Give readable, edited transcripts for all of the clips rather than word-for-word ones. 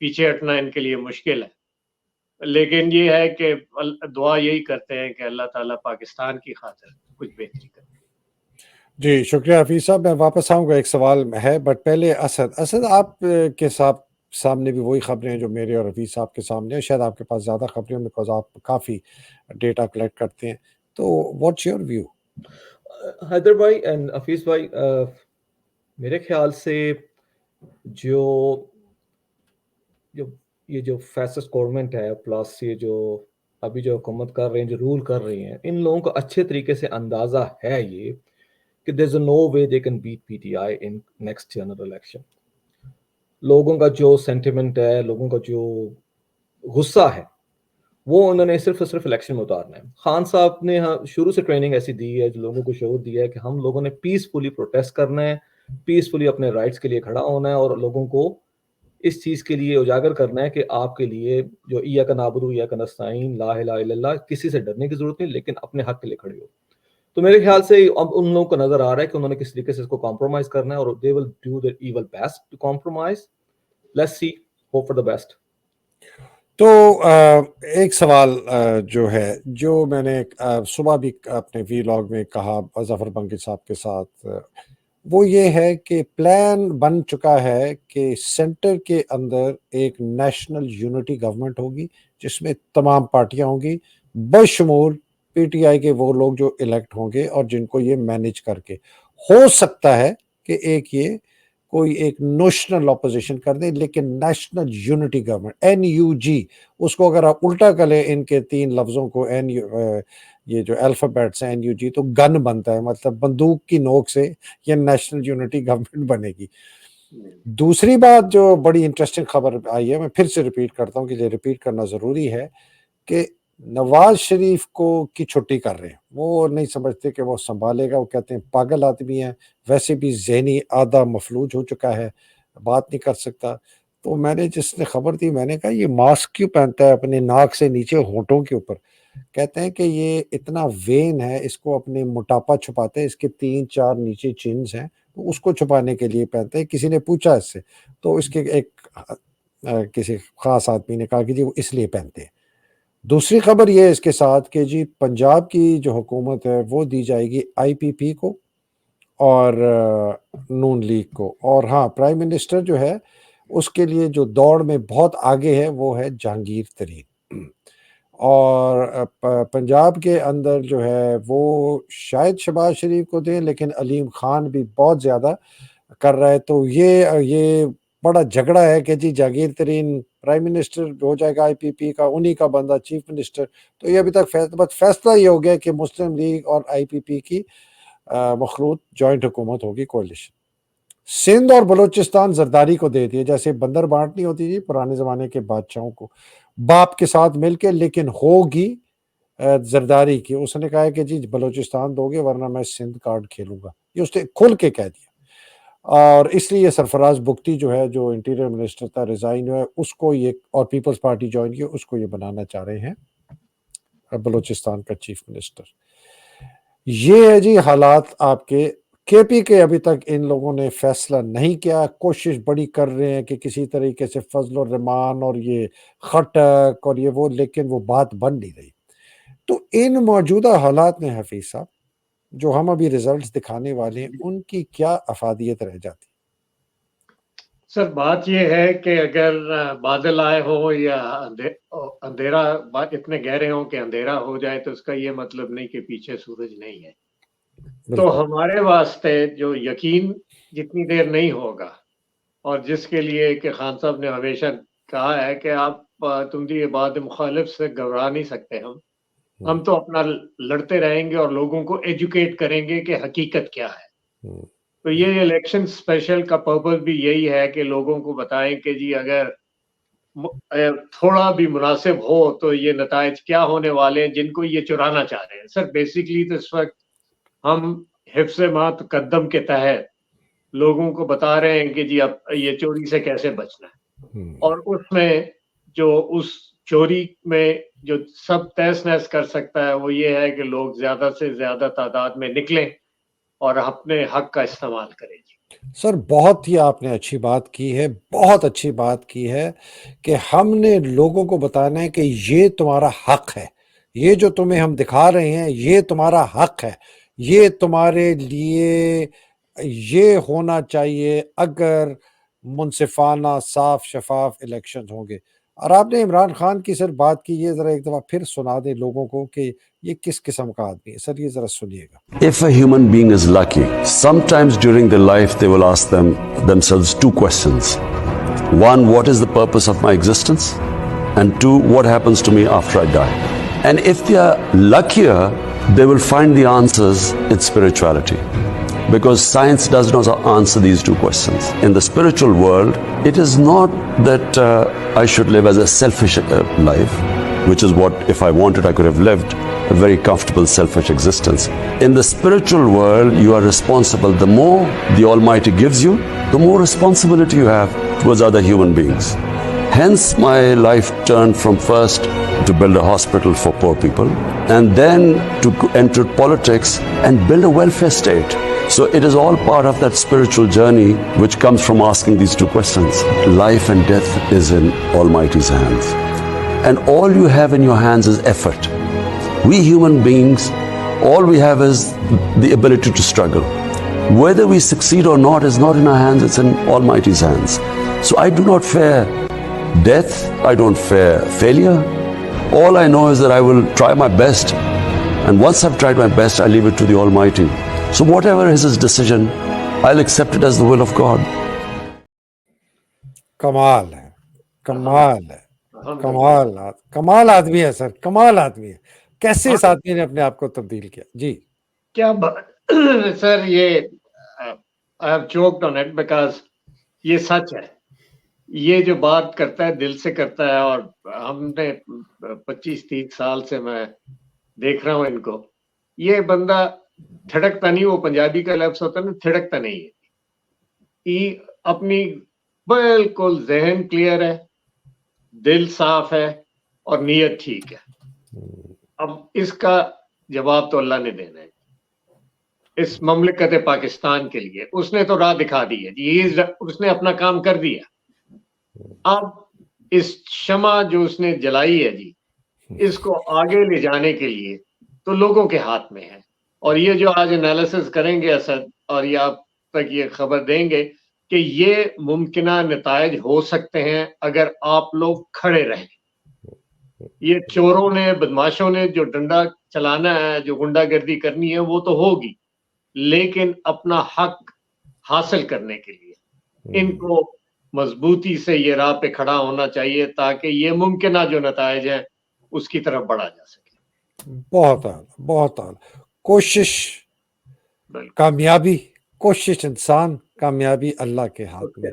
پیچھے ہٹنا ان کے لیے مشکل ہے. لیکن یہ ہے کہ دعا یہی کرتے ہیں کہ اللہ تعالیٰ پاکستان کی خاطر کچھ بہتری کرے. جی شکریہ حفیظ صاحب. میں واپس آؤں گا, ایک سوال ہے بٹ پہلے اسد آپ کے سامنے بھی وہی خبریں ہیں جو میرے اور حفیظ صاحب کے سامنے ہیں. شاید آپ کے پاس زیادہ خبریں ہیں بیکاز آپ کافی ڈیٹا کلیکٹ کرتے ہیں. تو واٹس یور ویو؟ حیدر بھائی اینڈ حفیظ بھائی, میرے خیال سے جو یہ جو فیسسٹ گورنمنٹ ہے پلس یہ جو ابھی جو حکومت کر رہے ہیں, جو رول کر رہے ہیں, ان لوگوں کو اچھے طریقے سے اندازہ ہے یہ کہ there's no way they can beat PTI in next general election. لوگوں کا جو سینٹیمنٹ ہے, لوگوں کا جو غصہ ہے, وہ انہوں نے صرف الیکشن میں اتارنا ہے. خان صاحب نے شروع سے ٹریننگ ایسی دی ہے, جو لوگوں کو شعور دیا ہے کہ ہم لوگوں نے پیسفلی پروٹیسٹ کرنا ہے, پیسفلی اپنے رائٹس کے لیے کھڑا ہونا ہے, اور لوگوں کو اس چیز کے لیے اجاگر کرنا ہے کہ آپ کے لیے جو ایاک نعبد و ایاک نستعین, لا الہ الا اللہ, کسی سے ڈرنے کی ضرورت نہیں, لیکن اپنے حق کے لیے کھڑے ہو. تو میرے خیال سے اب ان لوگوں کو نظر آ رہا ہے کہ انہوں نے کس طریقے سے اس کو کمپرومائز کرنا ہے, اور they will do their evil best to compromise. Let's see, hope for the best. تو ایک سوال جو ہے, جو میں نے صبح بھی اپنے وی لاگ میں کہا ظفر بنگی صاحب کے ساتھ, وہ یہ ہے کہ پلان بن چکا ہے کہ سینٹر کے اندر ایک نیشنل یونٹی گورنمنٹ ہوگی جس میں تمام پارٹیاں ہوں گی, بشمول پی ٹی آئی کے وہ لوگ جو الیکٹ ہوں گے اور جن کو یہ مینیج کر کے ہو سکتا ہے کہ یہ کوئی ایک نوشنل اپوزیشن کر دیں, لیکن نیشنل یونٹی گورنمنٹ NUG, اس کو اگر آپ الٹا کریں ان کے 3 لفظوں کو, یہ جو الفابیٹس ہیں NUG, تو گن بنتا ہے, مطلب بندوق کی نوک سے یہ نیشنل یونٹی گورنمنٹ بنے گی. دوسری بات جو بڑی انٹرسٹنگ خبر آئی ہے, میں پھر سے ریپیٹ کرتا ہوں کہ یہ ریپیٹ کرنا ضروری ہے, کہ نواز شریف کی چھٹی کر رہے ہیں. وہ نہیں سمجھتے کہ وہ سنبھالے گا, وہ کہتے ہیں پاگل آدمی ہے, ویسے بھی ذہنی آدھا مفلوج ہو چکا ہے, بات نہیں کر سکتا. تو میں نے جس نے خبر دی, میں نے کہا یہ ماسک کیوں پہنتا ہے اپنے ناک سے نیچے ہونٹوں کے اوپر؟ کہتے ہیں کہ یہ اتنا وین ہے, اس کو اپنے موٹاپا چھپاتے ہیں, اس کے 3-4 نیچے چینز ہیں, تو اس کو چھپانے کے لیے پہنتے ہیں. کسی نے پوچھا اس سے, تو اس کے ایک کسی خاص آدمی نے کہا کہ جی وہ اس لیے پہنتے ہیں. دوسری خبر یہ ہے اس کے ساتھ کہ جی پنجاب کی جو حکومت ہے وہ دی جائے گی IPP کو اور نون لیگ کو, اور ہاں پرائم منسٹر جو ہے اس کے لیے جو دوڑ میں بہت آگے ہے وہ ہے جہانگیر ترین, اور پنجاب کے اندر جو ہے وہ شاید شہباز شریف کو دیں, لیکن علیم خان بھی بہت زیادہ کر رہا ہے. تو یہ بڑا جھگڑا ہے کہ جی جہانگیر ترین پرائم منسٹر ہو جائے گا IPP کا, انہی کا بندہ چیف منسٹر. تو یہ ابھی تک فیصلہ یہ ہو گیا کہ مسلم لیگ اور IPP کی مخلوط جوائنٹ حکومت ہوگی, کوalition. سندھ اور بلوچستان زرداری کو دے دیے, جیسے بندر بانٹنی ہوتی جی پرانے زمانے کے بادشاہوں کو, باپ کے ساتھ مل کے, لیکن ہوگی زرداری کی. اس نے کہا ہے کہ جی بلوچستان دو گے ورنہ میں سندھ کارڈ کھیلوں گا, یہ اس نے کھل کے کہہ دیا. اور اس لیے سرفراز بگٹی جو ہے, جو انٹیریئر منسٹر تھا, ریزائن ہوا ہے, اس کو یہ, اور پیپلز پارٹی جوائن کی, اس کو یہ بنانا چاہ رہے ہیں بلوچستان کا چیف منسٹر. یہ ہے جی حالات آپ کے. KP کے ابھی تک ان لوگوں نے فیصلہ نہیں کیا, کوشش بڑی کر رہے ہیں کہ کسی طریقے سے فضل الرحمان اور یہ خٹک اور یہ وہ, لیکن وہ بات بن نہیں رہی. تو ان موجودہ حالات میں حفیظ صاحب جو ہم ابھی ریزلٹس دکھانے والے ہیں, ان کی کیا افادیت رہ جاتی؟ سر بات یہ ہے کہ اگر بادل آئے ہو یا اندھیرا, اتنے گہرے ہوں کہ اندھیرا ہو جائے, تو اس کا یہ مطلب نہیں کہ پیچھے سورج نہیں ہے. تو ہمارے واسطے جو یقین جتنی دیر نہیں ہوگا, اور جس کے لیے کہ خان صاحب نے ہمیشہ کہا ہے کہ آپ تم یہ بات مخالف سے گھبرا نہیں سکتے, ہم تو اپنا لڑتے رہیں گے اور لوگوں کو ایجوکیٹ کریں گے کہ حقیقت کیا ہے. تو یہ الیکشن اسپیشل کا پرپز بھی یہی ہے کہ لوگوں کو بتائیں کہ جی اگر تھوڑا بھی مناسب ہو تو یہ نتائج کیا ہونے والے ہیں جن کو یہ چرانا چاہ رہے ہیں. سر بیسیکلی تو اس وقت ہم حفظ ما تقدم کے تحت لوگوں کو بتا رہے ہیں کہ جی اب یہ چوری سے کیسے بچنا ہے, اور اس میں جو اس چوری میں جو سب تہس نہس کر سکتا ہے وہ یہ ہے کہ لوگ زیادہ سے زیادہ تعداد میں نکلیں اور اپنے حق کا استعمال کریں جی. سر بہت ہی آپ نے اچھی بات کی ہے، بہت اچھی بات کی ہے کہ ہم نے لوگوں کو بتانا ہے کہ یہ تمہارا حق ہے، یہ جو تمہیں ہم دکھا رہے ہیں یہ تمہارا حق ہے، یہ تمہارے لیے یہ ہونا چاہیے اگر منصفانہ صاف شفاف الیکشن ہوں گے. اور آپ نے عمران خان کی سر بات کی، یہ ذرا ایک دفعہ پھر سنا دیں لوگوں کو کہ یہ کس قسم کا آدمی ہے. سر یہ ذرا سنیے گا. If a human being is lucky, sometimes during their life they will ask themselves two questions. One, what is the purpose of my existence? And two, what happens to me after I die? And if they are luckier, they will find the answers in spirituality. Because science does not answer these two questions. In the spiritual world, it is not that I should live as a selfish life, which is what, if I wanted, I could have lived a very comfortable, selfish existence. In the spiritual world, you are responsible. The more the Almighty gives you, the more responsibility you have towards other human beings. Hence, my life turned from first to build a hospital for poor people, and then to enter politics and build a welfare state. So it is all part of that spiritual journey which comes from asking these two questions. Life and death is in Almighty's hands. And all you have in your hands is effort. We human beings, all we have is the ability to struggle. Whether we succeed or not is not in our hands, it's in Almighty's hands. So I do not fear death, I don't fear failure. All I know is that I will try my best. And once I've tried my best, I leave it to the Almighty. So whatever is his decision, I'll accept it as the will of God. کمال ہے، کمال ہے، کمال آدمی ہے سر، کمال آدمی ہے. کیسے اس آدمی نے اپنے آپ کو تبدیل کیا؟ جی کیا سر، یہ I have choked on it because یہ سچ ہے. یہ جو بات کرتا ہے دل سے کرتا ہے، اور ہم نے 25-30 سال سے میں دیکھ رہا ہوں ان کو. یہ بندہ تھڑکتا نہیں، وہ پنجابی کا لفظ ہوتا ہے نا، تھڑکتا نہیں ہے. یہ اپنی بالکل ذہن کلیئر ہے، دل صاف ہے اور نیت ٹھیک ہے. اب اس کا جواب تو اللہ نے دینا ہے اس مملکت پاکستان کے لیے. اس نے تو راہ دکھا دی ہے جی، اس نے اپنا کام کر دیا. اب اس شمع جو اس نے جلائی ہے جی، اس کو آگے لے جانے کے لیے تو لوگوں کے ہاتھ میں ہے. اور یہ جو آج انالیسس کریں گے اسد، اور یہ آپ تک یہ خبر دیں گے کہ یہ ممکنہ نتائج ہو سکتے ہیں اگر آپ لوگ کھڑے رہیں. یہ چوروں نے، بدماشوں نے جو ڈنڈا چلانا ہے، جو غنڈہ گردی کرنی ہے، وہ تو ہوگی، لیکن اپنا حق حاصل کرنے کے لیے ان کو مضبوطی سے یہ راہ پہ کھڑا ہونا چاہیے تاکہ یہ ممکنہ جو نتائج ہیں اس کی طرف بڑھا جا سکے. بہت اعلیٰ، بہت اعلیٰ. کوشش کامیابی، کوشش انسان، کامیابی اللہ کے ہاتھ میں.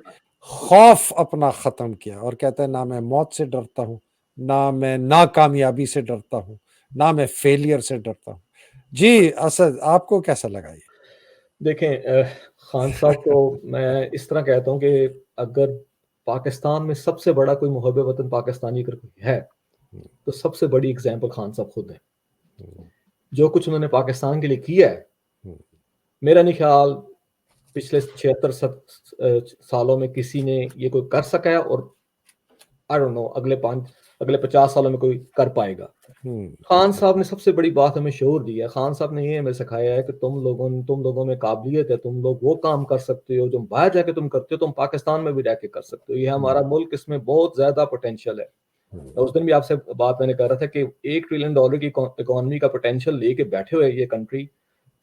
خوف اپنا ختم کیا اور کہتا ہے نہ میں موت سے ڈرتا ہوں، نہ میں ناکامیابی سے ڈرتا ہوں، نہ میں فیلئر سے ڈرتا ہوں. جی اسد، آپ کو کیسا لگا یہ؟ دیکھیں خان صاحب کو میں اس طرح کہتا ہوں کہ اگر پاکستان میں سب سے بڑا کوئی محب وطن پاکستانی اگر کوئی ہے تو سب سے بڑی اگزامپل خان صاحب خود ہیں. جو کچھ انہوں نے پاکستان کے لیے کیا ہے، میرا نہیں خیال پچھلے 76 سالوں میں کسی نے یہ کوئی کر سکا ہے، اور I don't know اگلے 50 سالوں میں کوئی کر پائے گا. خان صاحب نے سب سے بڑی بات ہمیں شعور دیا ہے. خان صاحب نے یہ ہمیں سکھایا ہے کہ تم لوگوں میں قابلیت ہے، تم لوگ وہ کام کر سکتے ہو جو باہر جا کے تم کرتے ہو، تم پاکستان میں بھی رہ کے کر سکتے ہو. یہ ہمارا ملک، اس میں بہت زیادہ پوٹینشیل ہے. اس دن بھی آپ سے بات میں نے کہا رہا تھا کہ $1 ٹریلین کی اکانومی کا پوٹینشیل لے کے بیٹھے ہوئے یہ کنٹری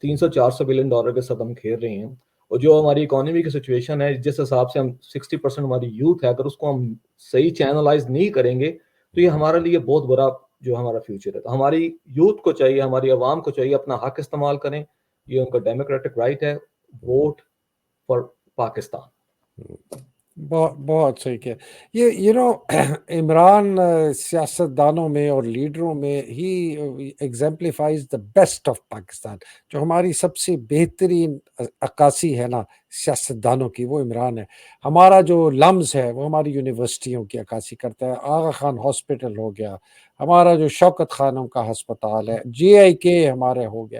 $300-400 بلین کے ساتھ ہم کھیل رہے ہیں. اور جو ہماری اکانومی کی سچویشن ہے، جس حساب سے ہم 60% ہماری یوتھ ہے، اگر اس کو ہم صحیح چینلائز نہیں کریں گے تو یہ ہمارے لیے بہت برا جو ہمارا فیوچر ہے. تو ہماری یوتھ کو چاہیے، ہماری عوام کو چاہیے اپنا حق استعمال کریں. یہ ان کا ڈیموکریٹک رائٹ ہے، ووٹ فار پاکستان. بہت صحیح کیا. یہ عمران سیاست دانوں میں اور لیڈروں میں ہی ایگزمپلیفائز دا بیسٹ آف پاکستان. جو ہماری سب سے بہترین عکاسی ہے نا سیاست دانوں کی، وہ عمران ہے. ہمارا جو لمز ہے وہ ہماری یونیورسٹیوں کی عکاسی کرتا ہے. آغا خان ہاسپٹل ہو گیا، ہمارا جو شوکت خانوں کا ہسپتال ہے، GIK ہمارے ہو گیا.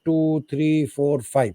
2 3 4 5,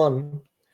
1,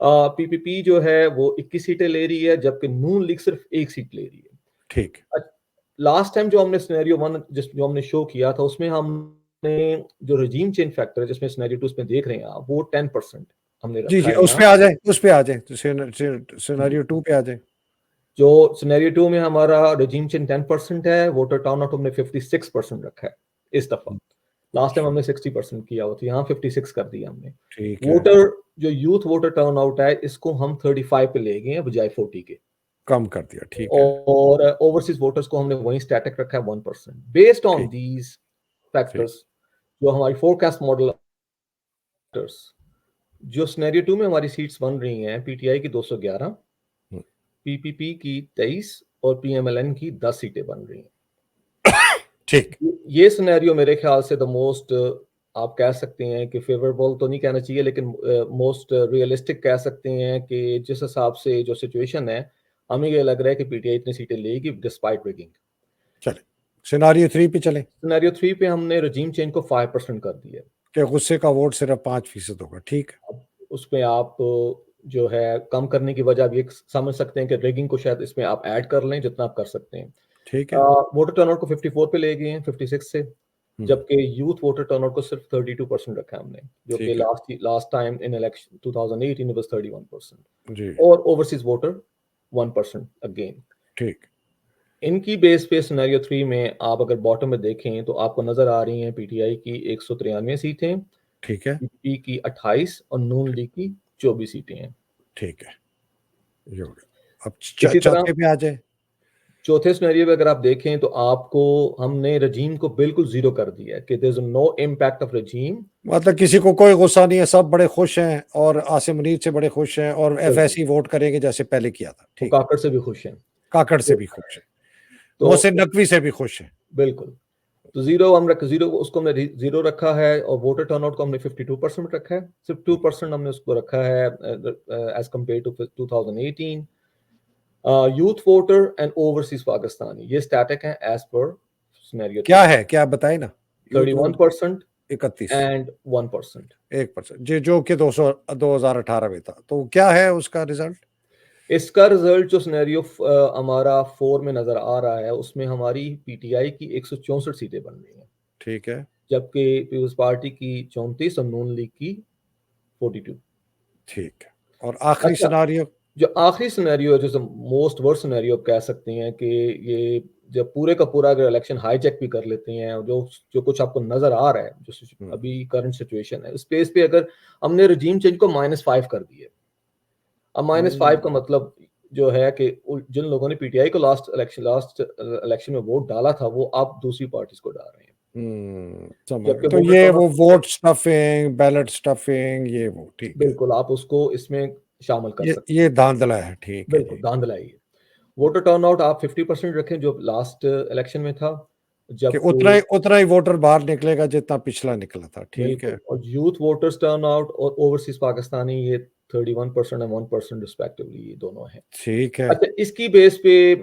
پی پی پی جو ہے وہ 21 سیٹیں لے رہی ہے جبکہ نون لیگ صرف 1 سیٹ لے رہی ہے. ٹھیک. لاسٹ ٹائم جو ہم نے سینیریو 1 جو ہم نے شو کیا تھا اس میں ہم نے جو رجیم چینج فیکٹر ہے جس میں سینیریو 2 اس میں دیکھ رہے ہیں آپ وہ 10% ہم نے جی رکھا جی ہے. اس پہ آ جائیں سینیریو 2 پہ آ جائیں. جو سینیریو 2 میں ہمارا رجیم چینج 10% ہے, ووٹر ٹرن آؤٹ ہم نے 56% رکھا ہے اس دفعہ. لاسٹ ٹائم ہم نے 60% کیا ہوا تھا, یہاں 56 کر دیا ہم نے. ٹھیک ہے. ووٹر جو یوتھ ووٹر ٹرن آؤٹ ہے اس کو ہم 35 پہ لے گئے ہیں بجائے 40 کے, کم کر دیا. ٹھیک ہے. اور اوورسیز ووٹرز کو ہم نے وہیں اسٹیٹک رکھا ہے 1%. بیسڈ آن ٹھیک. دیز فیکٹرز جو ہماری فورکاسٹ ماڈل جو سینیریو 2 میں ہماری سیٹس بن رہی ہیں پی ٹی آئی کی 211, پی پی پی کی 23 اور پی ایم ایل این کی 10 سیٹیں بن رہی ہیں. ٹھیک. یہ سینیریو میرے خیال سے دا موسٹ آپ کہہ سکتے ہیں کہ فیوریبل تو نہیں کہنا چاہیے لیکن موسٹ ریئلسٹک کہہ سکتے ہیں کہ جس حساب سے جو سچویشن ہے ہمیں یہ لگ رہا ہے کہ پی ٹی آئی اتنی سیٹیں لے گی ڈسپائٹ ریگنگ. چلیں سینیریو 3 پہ چلیں. سینیریو 3 پہ ہم نے رجیم چینج کو 5% کر دیا کہ غصے کا ووٹ صرف 5% ہوگا. ٹھیک. اب اس میں آپ جو ہے کم کرنے کی وجہ بھی سمجھ سکتے ہیں کہ ریگنگ کو شاید اس میں آپ ایڈ کر لیں جتنا آپ کر سکتے ہیں. ٹھیک ہے. ووٹر ٹرن آؤٹ کو 54 پہ لے گئے ہیں 56 سے, جبکہ یوتھ ووٹر ٹرن آؤٹ کو صرف 32% رکھا ہے ہم نے, جو کہ last time in election 2018 was 31%. جی. اور اوورسیز ووٹر 1% اگین. ٹھیک. ان کی بیس پہ سینیریو 3 میں آپ اگر باٹم میں دیکھیں تو آپ کو نظر آ رہی ہیں پی ٹی آئی کی 193 سیٹیں, ٹھیک ہے. پی پی کی 28 اور نون لیگ کی 24 سیٹیں ہیں. ٹھیک ہے. یہ ہو گیا. اب اسی طرح چوتھے پہ آ جائیں. چوتھے سینیریو پہ اگر آپ دیکھیں تو آپ کو ہم نے رجیم کو بالکل زیرو کر دیا ہے کہ دیر از نو امپیکٹ آف رجیم. مطلب کسی کو کوئی غصہ نہیں ہے, سب بڑے خوش ہیں اور عاصم منیر سے بڑے خوش ہیں اور ویسے ہی ووٹ کریں گے جیسے پہلے کیا تھا. ٹھیک. کاکڑ سے بھی خوش ہیں, کاکڑ سے بھی خوش ہیں, تو محسن نقوی سے بھی خوش ہیں. بالکل. تو زیرو اس کو ہم نے زیرو رکھا ہے, اور ووٹر ٹرن آؤٹ کو ہم نے 52% رکھا ہے. صرف 2% ہم نے اس کو رکھا ہے as compare to 2018. Youth voter and overseas Pakistani یہ اسٹیٹک ہیں ایز پر سینیریو. کیا ہے, کیا بتائیں نا. 31% 31 اینڈ 1%. 1% جی, جو کہ 2018 میں تھا. تو کیا ہے اس کا ریزلٹ؟ اس کا رزلٹ جو سینیریو ہمارا 4 میں نظر آ رہا ہے اس میں ہماری پی ٹی آئی کی 164 سیٹیں بن رہی ہیں. ٹھیک ہے. جبکہ پیپلز پارٹی کی 34 اور نون لیگ کی 42. ٹھیک ہے. اور آخری سینیریو جو آخری سینیریو ہے جو موسٹ ورسٹ سینیریو آپ کہہ سکتے ہیں کہ یہ جب پورے کا پورا اگر الیکشن ہائی جیک بھی کر لیتے ہیں, جو کچھ آپ کو نظر آ رہا ہے جو ابھی کرنٹ سچویشن ہے اس پیس پہ اگر ہم نے رجیم چینج کو -5 کر دیے. اب -5 کا مطلب جو ہے کہ جن لوگوں نے پی ٹی آئی کو لاسٹ الیکشن میں ووٹ ڈالا تھا وہ آپ دوسری پارٹیز کو ڈال رہے ہیں. تو یہ وہ ووٹ سٹفنگ, بیلٹ سٹفنگ, یہ وہ. ٹھیک. بالکل آپ اس کو اس میں شامل کر سکتے ہیں. یہ دھاندلا ہے. ٹھیک ہے. بالکل دھاندلا ہے. ووٹر ٹرن آؤٹ آپ 50% رکھیں جو لاسٹ الیکشن میں تھا, جب اتنا ہی ووٹر باہر نکلے گا جتنا پچھلا نکلا تھا. ٹھیک ہے. اور یوتھ ووٹرز ٹرن آؤٹ اور اوورسیز پاکستانی یہ 31% اور 1% ریسپیکٹیولی یہ دونوں ہیں. ٹھیک ہے. اچھا اس کی بیس پہ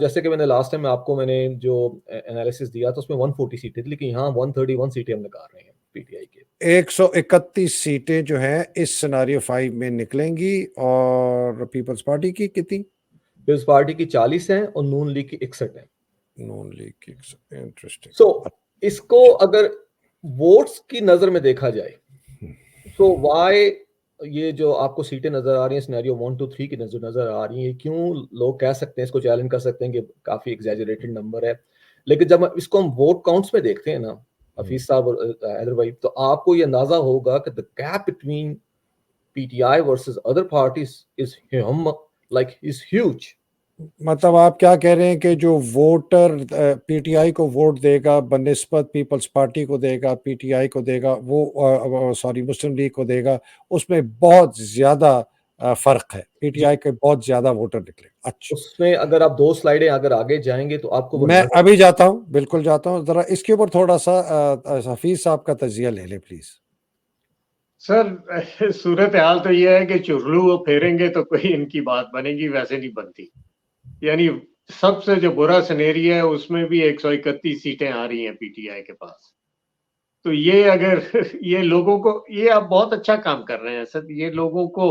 جیسے کہ میں نے لاسٹ ٹائم آپ کو میں نے جو انالیسس دیا تھا اس میں 140 سیٹیں تھی, لیکن یہاں 131 سیٹیں ہم نکال رہے ہیں پی ٹی آئی کے. 131 سیٹیں جو ہیں اس سینیریو 5 میں نکلیں گی. اور پیپلز پارٹی کی کتنی؟ پیپلز پارٹی کی 40 ہیں اور نون لیگ کی 61 ہیں. نون لیگ کی انٹرسٹنگ. سو اس کو اگر ووٹس کی نظر میں دیکھا جائے تو وائی یہ جو آپ کو سیٹیں نظر آ رہی ہیں سینیریو 1 2 3 کی نظر آ رہی ہیں, کیوں لوگ کہہ سکتے ہیں اس کو چیلنج کر سکتے ہیں کہ کافی ایگزیجریٹڈ نمبر ہے, لیکن جب اس کو ہم ووٹ کاؤنٹس میں دیکھتے ہیں نا حفیظ صاحب اور حیدر بھائی, تو آپ کو یہ اندازہ ہوگا کہ the gap between PTI versus other parties is huge. مطلب آپ کیا کہہ رہے ہیں کہ جو ووٹر پی ٹی آئی کو ووٹ دے گا بنسبت پیپلز پارٹی کو دے گا, پی ٹی آئی کو دے گا, وہ مسلم لیگ کو دے گا, اس میں بہت زیادہ فرق ہے. پی ٹی آئی کے بہت زیادہ ووٹر نکلے. اچھا اس میں اگر آپ 2 سلائیڈیں اگر آگے جائیں گے تو آپ کو میں ابھی جاتا ہوں, بالکل جاتا ہوں. ذرا اس کے اوپر تھوڑا سا حفیظ صاحب کا تجزیہ لے لیں پلیز. سر صورتحال تو یہ ہے کہ چرلو وہ پھیریں گے تو کوئی ان کی بات بنے گی, ویسے نہیں بنتی. یعنی سب سے جو برا سینیری ہے اس میں بھی 131 سیٹیں آ رہی ہیں پی ٹی آئی کے پاس. تو یہ اگر یہ لوگوں کو, یہ آپ بہت اچھا کام کر رہے ہیں سر, یہ لوگوں کو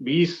20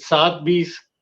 7-20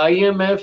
IMF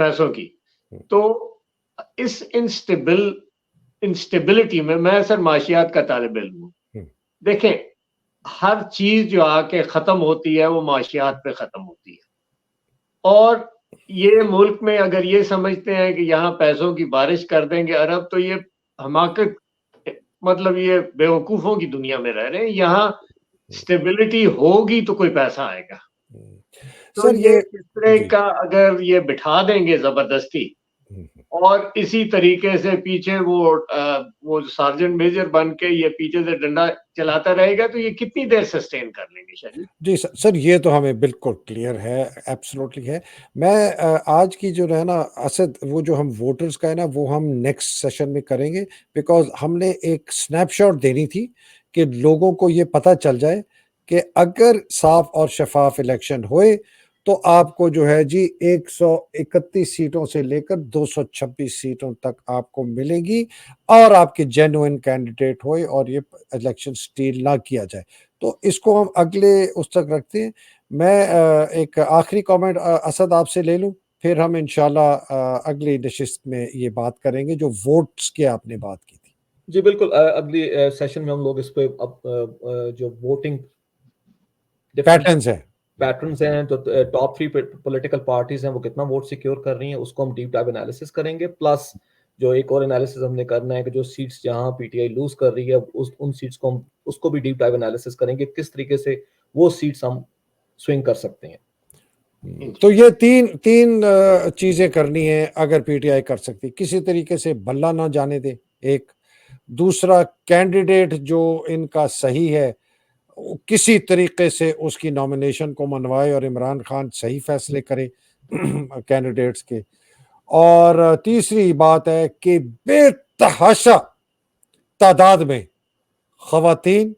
پیسوں کی. تو اس انسٹیبلٹی میں میں سر معاشیات کا طالب علم ہوں. دیکھیں ہر چیز جو آ کے ختم ہوتی ہے وہ معاشیات پہ ختم ہوتی ہے. اور یہ ملک میں اگر یہ سمجھتے ہیں کہ یہاں پیسوں کی بارش کر دیں گے عرب, تو یہ حماقت, مطلب یہ بیوقوفوں کی دنیا میں رہ رہے ہیں. یہاں اسٹیبلٹی ہوگی تو کوئی پیسہ آئے گا. تو سر یہ اس طرح جی کا اگر یہ بٹھا دیں گے زبردستی, اور اسی طریقے سے پیچھے وہ سارجنٹ میجر بن کے یہ پیچھے سے ڈنڈا چلاتا رہے گا, تو یہ کتنی دیر سسٹین کر لیں گے شاہ جی؟ جی سر یہ تو ہمیں بالکل کلیئر ہے, ایبسلوٹلی ہے. میں آج کی جو ہے نا اسد, وہ جو ہم ووٹرز کا ہے نا وہ ہم نیکسٹ سیشن میں کریں گے, بیکاز ہم نے ایک سنیپ شاٹ دینی تھی کہ لوگوں کو یہ پتہ چل جائے کہ اگر صاف اور شفاف الیکشن ہوئے تو آپ کو جو ہے جی 131 سیٹوں سے لے کر 226 سیٹوں تک آپ کو ملے گی, اور آپ کے جینوئن کینڈیڈیٹ ہوئے اور یہ الیکشن سٹیل نہ کیا جائے. تو اس کو ہم اگلے اس تک رکھتے ہیں. میں ایک آخری کامنٹ اسد آپ سے لے لوں, پھر ہم انشاءاللہ اگلی نشست میں یہ بات کریں گے جو ووٹس کی آپ نے بات کی تھی. جی بالکل, اگلی سیشن میں ہم لوگ اس پہ جو ووٹنگ پیٹرنز ہیں پیٹرنز ہیں, تو ٹاپ 3 پولیٹیکل پارٹیز ہیں وہ کتنا ووٹ سیکیور کر رہی ہیں, اس کو ہم ڈیپ ڈائیو انالیسس کریں گے. پلس جو ایک اور انالیسس ہم نے کرنا ہے کہ جو سیٹس جہاں پی ٹی آئی لوز کر رہی ہے ان سیٹس کو ہم اس کو بھی ڈیپ ڈائیو انالیسس کریں گے, کس طریقے سے وہ سیٹس ہم سوئنگ کر سکتے ہیں. تو یہ تین چیزیں کرنی ہیں اگر پی ٹی آئی کر سکتی. کسی طریقے سے بلہ نہ جانے دے, ایک دوسرا کینڈیڈیٹ جو ان کا صحیح ہے کسی طریقے سے اس کی نامینیشن کو منوائے اور عمران خان صحیح فیصلے کرے کینڈیڈیٹس کے. اور تیسری بات ہے کہ بے تحاشا تعداد میں خواتین,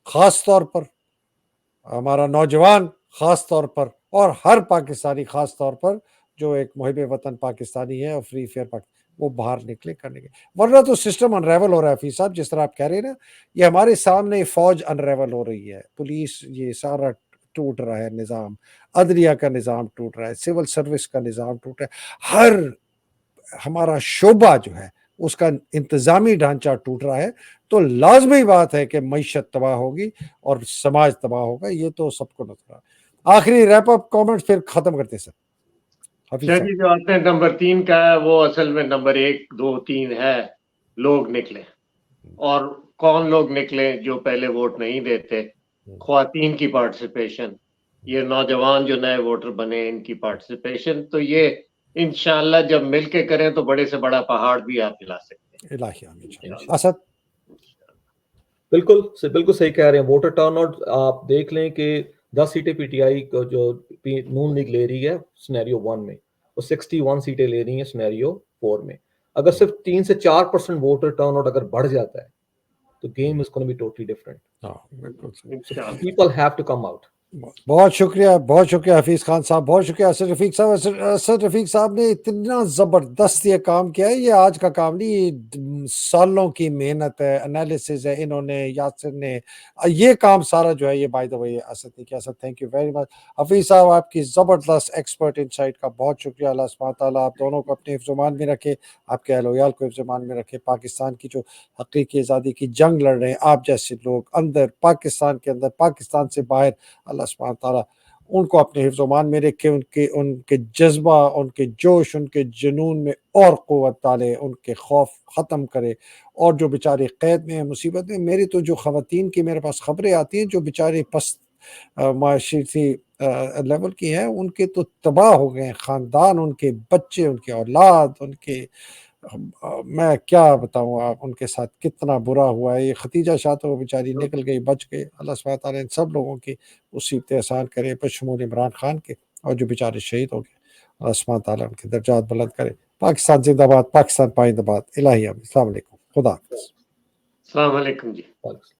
خاص طور پر ہمارا نوجوان خاص طور پر, اور ہر پاکستانی خاص طور پر جو ایک محب وطن پاکستانی ہے اور فری فیئر وہ باہر نکلے کرنے کے. ورنہ تو سسٹم انریول ہو رہا ہے حفیظ صاحب, جس طرح آپ کہہ رہے ہیں نا, یہ ہمارے سامنے فوج انریول ہو رہی ہے, پولیس یہ سارا ٹوٹ رہا ہے, نظام عدلیہ کا نظام ٹوٹ رہا ہے, سول سروس کا نظام ٹوٹ رہا ہے, ہر ہمارا شعبہ جو ہے اس کا انتظامی ڈھانچہ ٹوٹ رہا ہے. تو لازمی بات ہے کہ معیشت تباہ ہوگی اور سماج تباہ ہوگا, یہ تو سب کو نظر آ. آخری ریپ اپ کامنٹ پھر ختم کرتے سر. شاہ جی جو آپ نے نمبر 3 کا ہے وہ اصل میں نمبر 1 2 3 ہے, لوگ نکلے. اور کون لوگ نکلے جو پہلے ووٹ نہیں دیتے؟ خواتین کی پارٹیسپیشن, یہ نوجوان جو نئے ووٹر بنے ان کی پارٹیسپیشن. تو یہ انشاءاللہ جب مل کے کریں تو بڑے سے بڑا پہاڑ بھی آپ ہلا سکتے ہیں. الہی آمین. اسد بالکل صحیح کہہ رہے ہیں. ووٹر ٹرن آؤٹ آپ دیکھ لیں کہ 10 سیٹیں پی ٹی آئی کو جو نون لیگ لے رہی ہے سینیریو 1 میں, وہ 61 سیٹیں لے رہی ہیں سینیریو 4 میں. اگر صرف 3 سے 4% ووٹر ٹرن آؤٹ اگر بڑھ جاتا ہے تو game is gonna be totally different. People have to come out. بہت شکریہ حفیظ خان صاحب, بہت شکریہ اسد رفیق صاحب. اسد رفیق صاحب نے اتنا زبردست یہ کام کیا ہے, یہ آج کا کام نہیں, یہ سالوں کی محنت ہے, انالیسز ہے. انہوں نے, یاسر نے, یہ کام سارا جو ہے یہ بائی دا وے اسد نے کیا. Asad thank you very much. Hafeez صاحب آپ کی زبردست ایکسپرٹ انسائٹ کا بہت شکریہ. اللہ سبحانہ تعالیٰ آپ دونوں کو اپنے حفظ و امان میں رکھے, آپ کے اہل و عیال کو حفظ و امان میں رکھے. پاکستان کی جو حقیقی آزادی کی جنگ لڑ رہے ہیں آپ جیسے لوگ, اندر پاکستان کے اندر, پاکستان سے باہر, اللہ سبحانہ تعالیٰ ان کو اپنے حفظ و امان میں رکھے, ان کے جذبہ, ان کے جوش, ان کے جنون میں اور قوت ڈالے, ان کے خوف ختم کرے. اور جو بیچارے قید میں ہیں, مصیبت میں, میری تو جو خواتین کی میرے پاس خبریں آتی ہیں جو بیچارے پست معاشرتی لیول کی ہیں, ان کے تو تباہ ہو گئے ہیں خاندان, ان کے بچے, ان کے اولاد, ان کے, میں کیا بتاؤں آپ ان کے ساتھ کتنا برا ہوا ہے. یہ ختیجہ شاہ تو بیچاری نکل گئی, بچ گئی. اللہ سبحانہ تعالیٰ ان سب لوگوں کی مصیبتیں آسان کرے, بشمول عمران خان کے, اور جو بیچارے شہید ہو گئے اللہ سبحانہ تعالیٰ ان کے درجات بلند کرے. پاکستان زندہ باد, پاکستان پائندہ باد. الہی آمین. السلام علیکم, خدا حافظ. السلام علیکم جی.